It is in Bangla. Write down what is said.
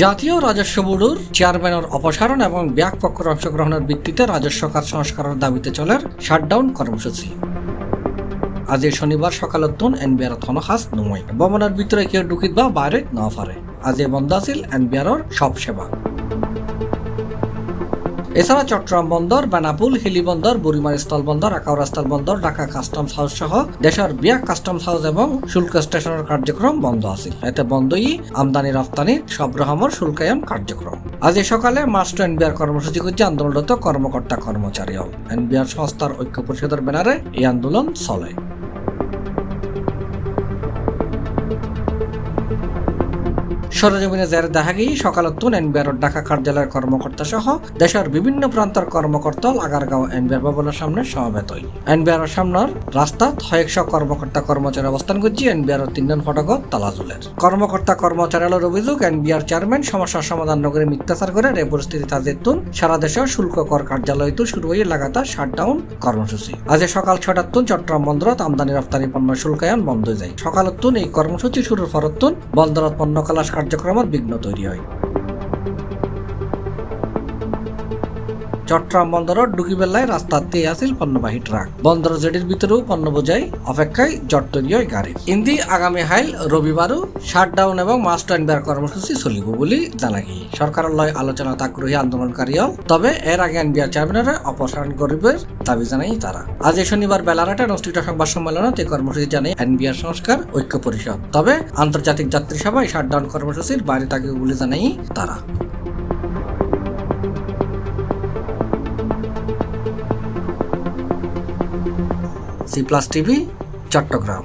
জাতীয় রাজস্ব বোর্ডের চেয়ারম্যানের অপসারণ এবং ব্যাক পক্ষের অংশগ্রহণের ভিত্তিতে রাজস্ব খাত সংস্কারের দাবিতে চলের শাটডাউন কর্মসূচি। আজ শনিবার সকালতন এনবিআর থনহাস নময় ভবনের ভিতরে কেউ ঢুকিত বা বাইরে না পারে। আজ বন্ধ আছিল এনবিআর সব সেবা। এছাড়া চট্টগ্রাম বন্দর, বেনাপুল, হিলি বন্দর, বুড়িমার স্থল বন্দর, আখাউড়া স্থল বন্দর, ঢাকা কাস্টমস হাউস সহ দেশের বিয়াক কাস্টমস হাউস এবং শুল্ক স্টেশনের কার্যক্রম বন্ধ আছে। এতে বন্ধই আমদানি রপ্তানির সব রকমের শুল্কায়ন কার্যক্রম। আজ সকালে মাস্টার এনবিআর কর্মসূচি করছে আন্দোলনরত কর্মকর্তা কর্মচারী। এনবিআর সংস্থার ঐক্য পরিষদের ব্যানারে এই আন্দোলন চলে। সরেজমিনে যারা দেখা গিয়ে সকালতন এনবিআর ঢাকা কার্যালয়ের কর্মকর্তা সহ দেশের বিভিন্ন প্রান্তের কর্মকর্তা আগারগাঁও এনবিআর ভবনের সামনে সমবেত হয়। এনবিআর সামনের রাস্তাত কয়েকশ কর্মকর্তা কর্মচারী অবস্থান করছে। এনবিআর 3 ফটকত তালাজুলের কর্মকর্তা কর্মচারীর অভিযোগ, এনবিআর চেয়ারম্যান সমস্যার সমাধান নগরে মিথ্যাচার করে এই পরিস্থিতি তাজেতুন সারা দেশে শুল্ক কর কার্যালয় শুরু হয়ে লাগাতার শাটডাউন কর্মসূচি। আজ সকাল 6টার চট্টগ্রাম বন্দরত আমদানি রপ্তানি পণ্য শুল্কায়ন বন্ধ হয়ে যায়। সকালতন এই কর্মসূচি শুরুর পরতন বন্দরত পণ্য খালাস কার্যক্রমের বিঘ্ন তৈরি হয়। চট্টগ্রাম বন্দরত ঢুকিবেলায় রাস্তাতে আছিল পণ্যবাহী ট্রাক। বন্দর জেডির ভিতরেও পণ্য বোঝাই অপেক্ষায় জট তৈরি হয় গাড়ি। ইন্দি আগামী হাইল রবিবারও শাটডাউন এবং মাস্টার এনবিআর কর্মসূচি চলিব বলে জানা গিয়ে সরকারের লয় আলোচনা আগ্রহী আন্দোলনকারী। তবে এর আগে এনবিআর চেয়ারম্যানের অপসারণ করিবের দাবি জানাই তারা। আজ শনিবার বেলারাটে অনুষ্ঠিত সংবাদ সম্মেলনত এই কর্মসূচি জানাই এনবিআর সংস্কার ঐক্য পরিষদ। তবে আন্তর্জাতিক যাত্রী সভায় শাটডাউন কর্মসূচির বাইরে থাকবে বলে জানাই তারা। C+ TV, Chittagong.